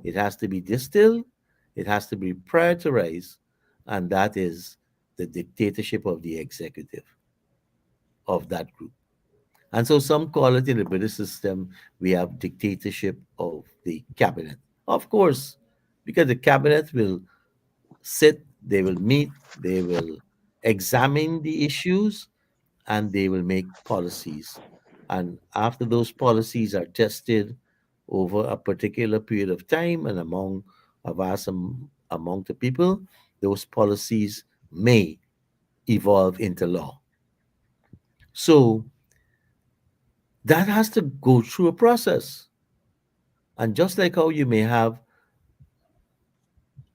[SPEAKER 4] It has to be distilled, it has to be prioritized, and that is the dictatorship of the executive of that group. And so some call it in the British system, we have dictatorship of the cabinet. Of course, because the cabinet will sit, they will meet, they will examine the issues, and they will make policies. And after those policies are tested over a particular period of time and among a vast among the people, those policies may evolve into law. So that has to go through a process. And just like how you may have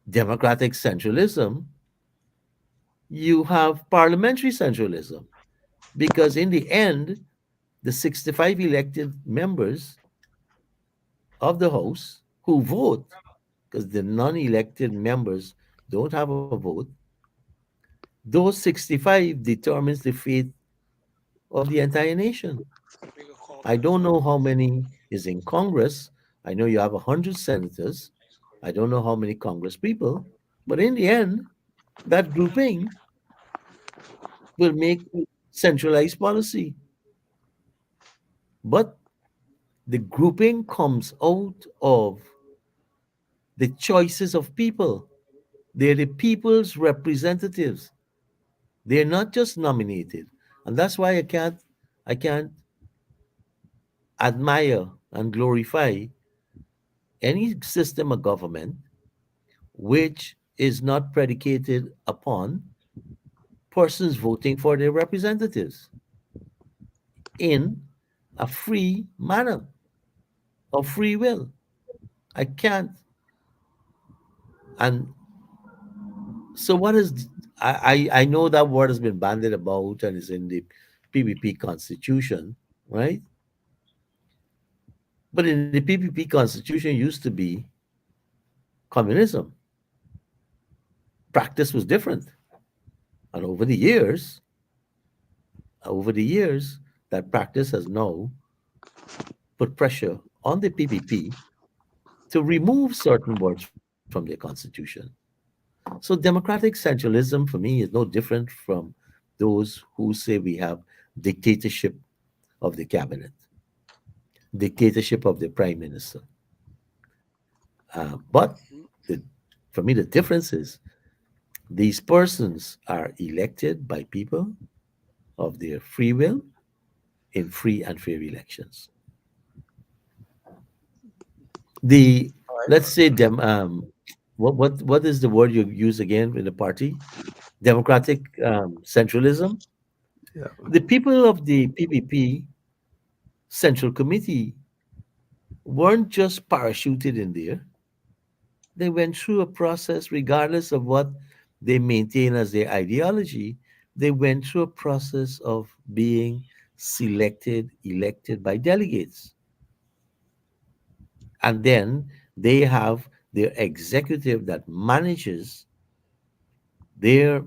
[SPEAKER 4] democratic centralism, you have parliamentary centralism. Because in the end, the 65 elected members of the House who vote, because the non elected members don't have a vote, those 65 determines the fate of the entire nation. I don't know how many is in Congress. I know you have 100 senators. I don't know how many Congress people. But in the end, that grouping will make centralized policy. But the grouping comes out of the choices of people. They're the people's representatives. They're not just nominated. And that's why I can't admire and glorify any system of government which is not predicated upon persons voting for their representatives in a free manner of free will. I can't. And so what is I know that word has been bandied about and is in the PPP constitution, right? But in the PPP constitution used to be communism. Practice was different. And over the years, that practice has now put pressure on the PPP to remove certain words from their constitution. So democratic centralism for me is no different from those who say we have dictatorship of the cabinet, dictatorship of the prime minister. But the, for me, the difference is these persons are elected by people of their free will in free and fair elections. The let's say what is the word you use again in the party? Democratic centralism.
[SPEAKER 2] Yeah.
[SPEAKER 4] The people of the PPP Central Committee weren't just parachuted in there. They went through a process, regardless of what they maintain as their ideology. They went through a process of being selected, elected by delegates. And then they have their executive that manages their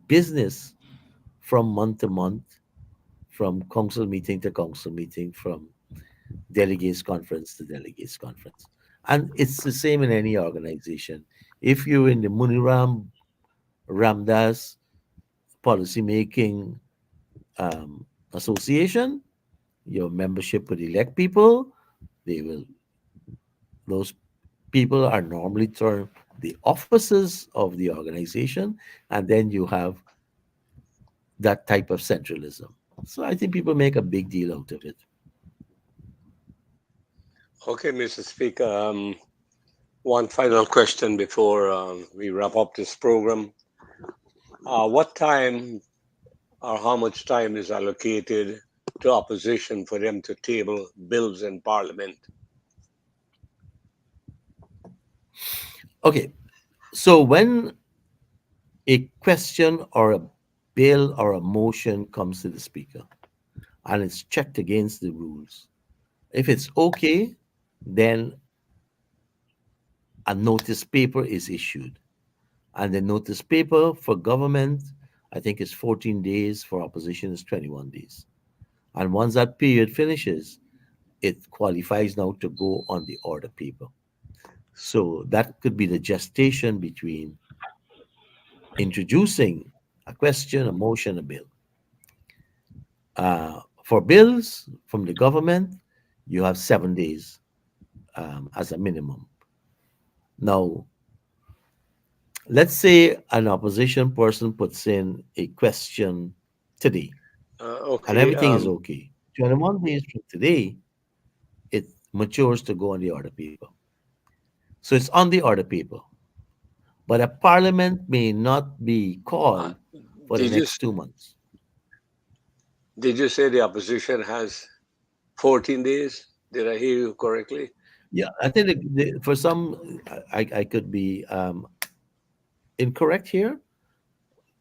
[SPEAKER 4] business from month to month, from council meeting to council meeting, from delegates conference to delegates conference. And it's the same in any organization. If you're in the Muniram Ramdas policymaking association, your membership would elect people. They will those people are normally termed the officers of the organization, and then you have that type of centralism. So I think people make a big deal out of it.
[SPEAKER 1] Okay, Mr. Speaker. One final question before we wrap up this program. What time or how much time is allocated to opposition for them to table bills in Parliament?
[SPEAKER 4] Okay, so when a question or a bill or a motion comes to the speaker and it's checked against the rules, if it's okay, then a notice paper is issued. And the notice paper for government, I think, is 14 days, for opposition is 21 days. And once that period finishes, it qualifies now to go on the order paper. So that could be the gestation between introducing a question, a motion, a bill. For bills from the government, you have 7 days as a minimum. Now, let's say an opposition person puts in a question today and
[SPEAKER 1] Okay.
[SPEAKER 4] everything is okay. 21 days from today, it matures to go on the order paper. So it's on the order paper. But a parliament may not be
[SPEAKER 1] uh,
[SPEAKER 4] called for the
[SPEAKER 1] did you
[SPEAKER 4] next 2 months.
[SPEAKER 1] did you say the opposition has 14 days? Did I hear you correctly?
[SPEAKER 4] Yeah, I think for some, I could be incorrect here.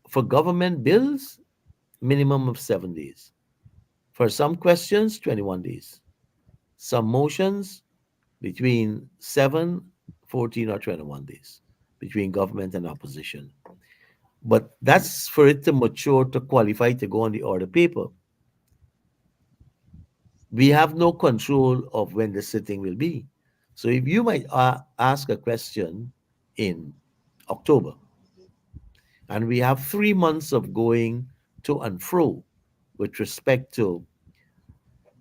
[SPEAKER 4] For government bills, minimum of 7 days. For some questions, 21 days. Some motions, between 7, 14, or 21 days between government and opposition. But that's for it to mature to qualify to go on the order paper. We have no control of when the sitting will be. So if you might ask a question in October, and we have 3 months of going to and fro with respect to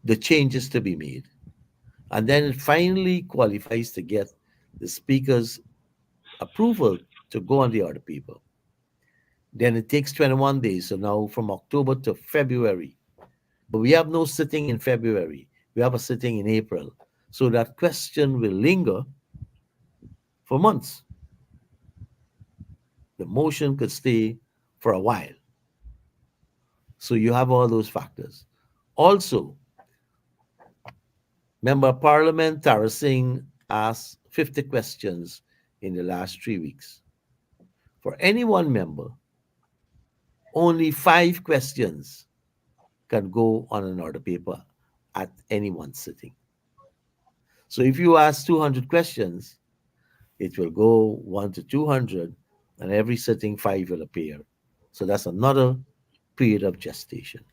[SPEAKER 4] the changes to be made, and then it finally qualifies to get the speaker's approval to go on the order paper. Then it takes 21 days. So now from October to February. But we have no sitting in February. We have a sitting in April. So that question will linger for months. The motion could stay for a while. So you have all those factors. Also, Member of Parliament Tara Singh asked 50 questions in the last 3 weeks. For any one member, only 5 questions can go on an order paper at any one sitting. So if you ask 200 questions, it will go 1 to 200, and every sitting 5 will appear. So that's another period of gestation.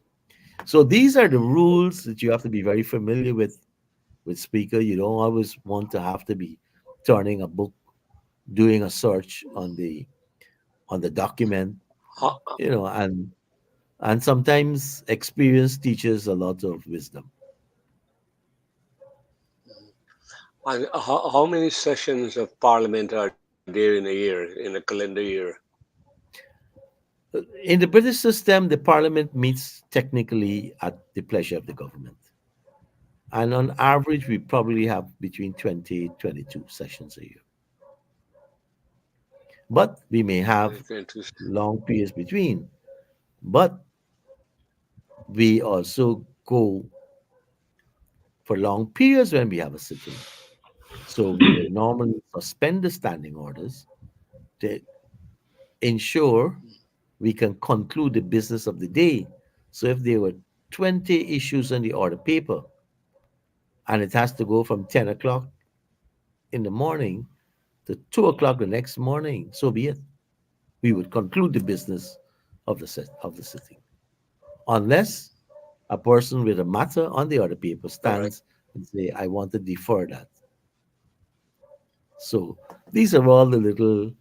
[SPEAKER 4] So these are the rules that you have to be very familiar with Speaker. You don't always want to have to be turning a book, doing a search on the document,
[SPEAKER 1] How,
[SPEAKER 4] and sometimes experience teaches a lot of wisdom.
[SPEAKER 1] and how many sessions of Parliament are there in a year, in a calendar year?
[SPEAKER 4] In the British system, the parliament meets technically at the pleasure of the government. And on average, we probably have between 20, 22 sessions a year. But we may have
[SPEAKER 1] 2022.
[SPEAKER 4] long periods between. But we also go for long periods when we have a sitting. So we will normally suspend the standing orders to ensure we can conclude the business of the day. So if there were 20 issues on the order paper and it has to go from 10 o'clock in the morning to 2 o'clock the next morning, so be it. We would conclude the business of the sitting. Unless a person with a matter on the order paper
[SPEAKER 1] All right.
[SPEAKER 4] stands and say, I want to defer that. So these are all the little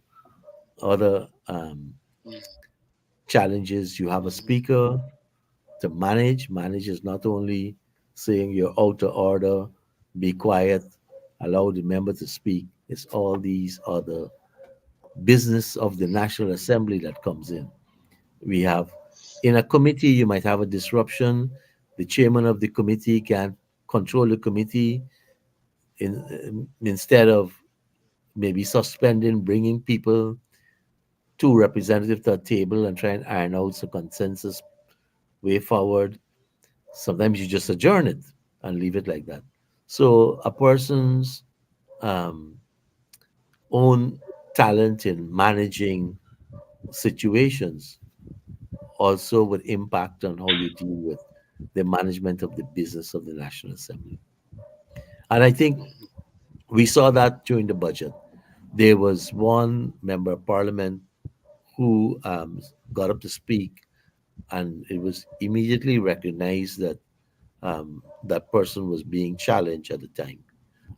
[SPEAKER 4] other challenges. You have a
[SPEAKER 1] Mhm.
[SPEAKER 4] speaker to manage. Manage is not only saying you're out of order, be quiet, allow the member to speak. It's all these other business of the National Assembly that comes in. We have in a committee, you might have a disruption. The chairman of the committee can control the committee instead of maybe suspending, bringing people, two representatives to a table and try and iron out a consensus way forward. Sometimes you just adjourn it and leave it like that. So a person's um, own talent in managing situations also would impact on how you deal with the management of the business of the National Assembly. And I think we saw that during the budget. There was one member of parliament who got up to speak, and it was immediately recognized that that person was being challenged at the time.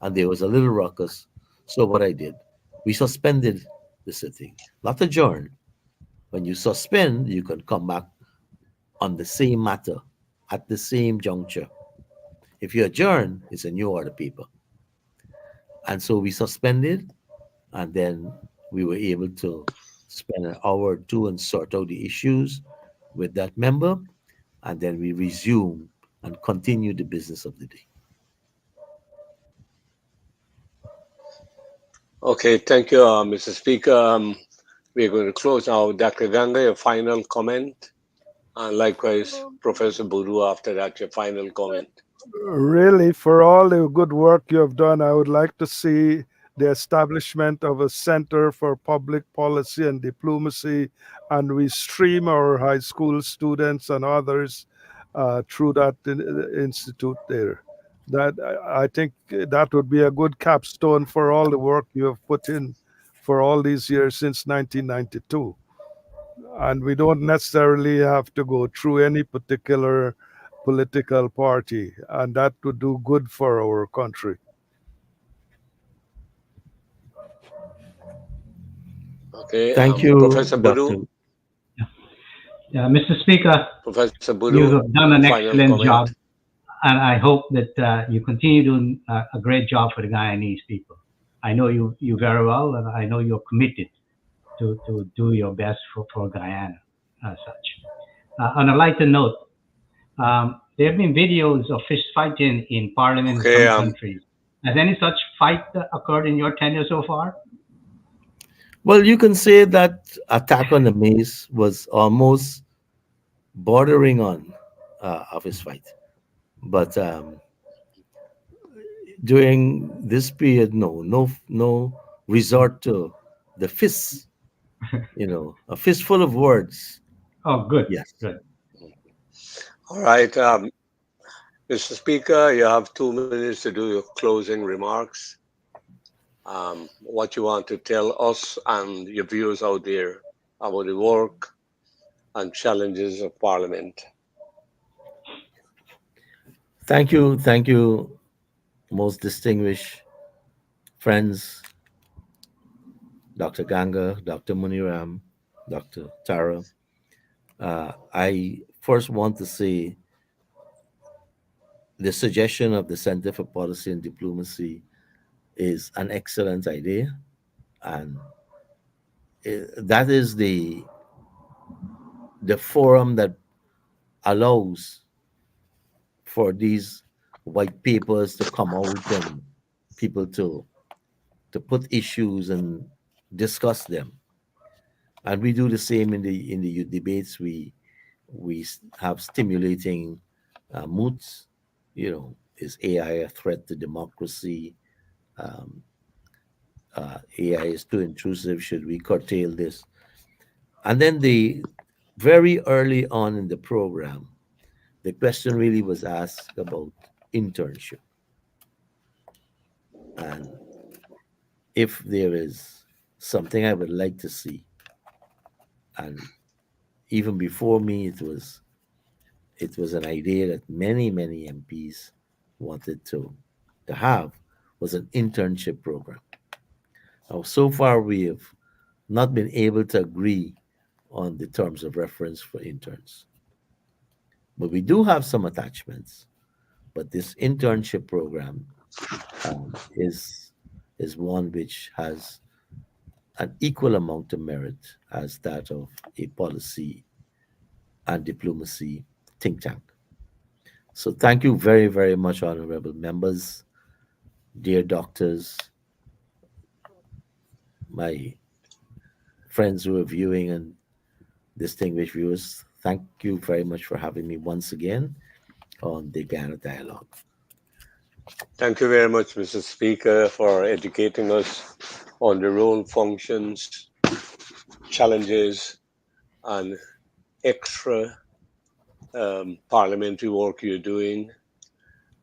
[SPEAKER 4] And there was a little ruckus. So, what I did, we suspended the sitting, not adjourn. When you suspend, you can come back on the same matter at the same juncture. If you adjourn, it's a new order paper. And so we suspended, and then we were able to spend an hour or two and sort out the issues with that member, and then we resume and continue the business of the day.
[SPEAKER 1] Okay, thank you, Mr. Speaker. We're going to close now. Dr. Ganga, your final comment, and likewise, Professor Buru, after that, your final comment.
[SPEAKER 2] Really, for all the good work you have done, I would like to see the establishment of a center for public policy and diplomacy, and we stream our high school students and others through that institute there. That I think that would be a good capstone for all the work you have put in for all these years since 1992. And we don't necessarily have to go through any particular political party, and that would do good for our country.
[SPEAKER 1] Okay,
[SPEAKER 4] Thank you,
[SPEAKER 1] Professor Buru,
[SPEAKER 4] Dr.
[SPEAKER 3] Mr. Speaker,
[SPEAKER 1] Professor Buru,
[SPEAKER 3] you have done an
[SPEAKER 1] final
[SPEAKER 3] excellent
[SPEAKER 1] comment.
[SPEAKER 3] job, and I hope that you continue doing a great job for the Guyanese people. I know you very well, and I know you're committed to do your best for Guyana as such. On a lighter note, there have been videos of fist fighting in parliament in
[SPEAKER 1] Okay,
[SPEAKER 3] some countries. Has any such fight occurred in your tenure so far?
[SPEAKER 4] Well, you can say that attack on the maze was almost bordering on office fight. But during this period, no resort to the fists, a fistful of words.
[SPEAKER 3] Oh, good,
[SPEAKER 4] Yes.
[SPEAKER 3] good.
[SPEAKER 1] all right. Mr. Speaker, you have 2 minutes to do your closing remarks. What you want to tell us and your viewers out there about the work and challenges of Parliament.
[SPEAKER 4] Thank you, most distinguished friends, Dr. Ganga, Dr. Muniram, Dr. Tara. I first want to say the suggestion of the Center for Policy and Diplomacy is an excellent idea, and that is the forum that allows for these white papers to come out and people to put issues and discuss them. And we do the same in the youth debates. We have stimulating moods. Is AI a threat to democracy? Um, AI is too intrusive. Should we curtail this? And then the very early on in the program, the question really was asked about internship, and if there is something I would like to see. And even before me, it was an idea that many MPs wanted to have, was an internship program. Now, so far we have not been able to agree on the terms of reference for interns, but we do have some attachments. But this internship program is one which has an equal amount of merit as that of a policy and diplomacy think tank. So thank you very, very much, honorable members, dear doctors, my friends who are viewing, and distinguished viewers. Thank you very much for having me once again. on the Guyana Dialogue.
[SPEAKER 1] Thank you very much, Mr. Speaker, for educating us on the role, functions, challenges, and extra parliamentary work you're doing.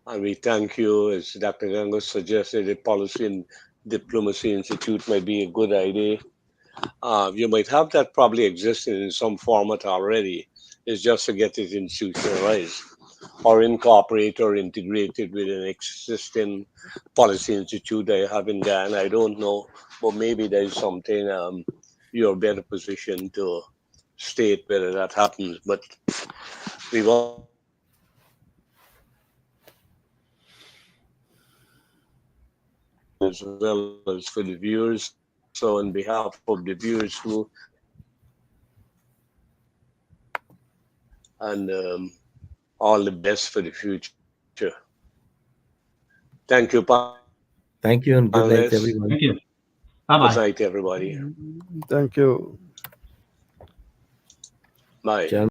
[SPEAKER 1] And we thank you, as Dr. Gangus suggested, the Policy and Diplomacy Institute might be a good idea. You might have that probably existing in some format already. It's just to get it institutionalized or incorporated or integrated with an existing policy institute they have in Guyana. I don't know, but maybe there's something you're better positioned to state whether that happens. But we want to thank you for as well as for the viewers. So, on behalf of the viewers who and all the best for the future. Thank you, panelists.
[SPEAKER 4] Thank you and good
[SPEAKER 1] Good
[SPEAKER 4] night,
[SPEAKER 1] night,
[SPEAKER 4] everyone.
[SPEAKER 3] Thank you.
[SPEAKER 1] everybody.
[SPEAKER 3] Bye bye.
[SPEAKER 2] Thank you.
[SPEAKER 1] Bye.
[SPEAKER 4] Gentlemen,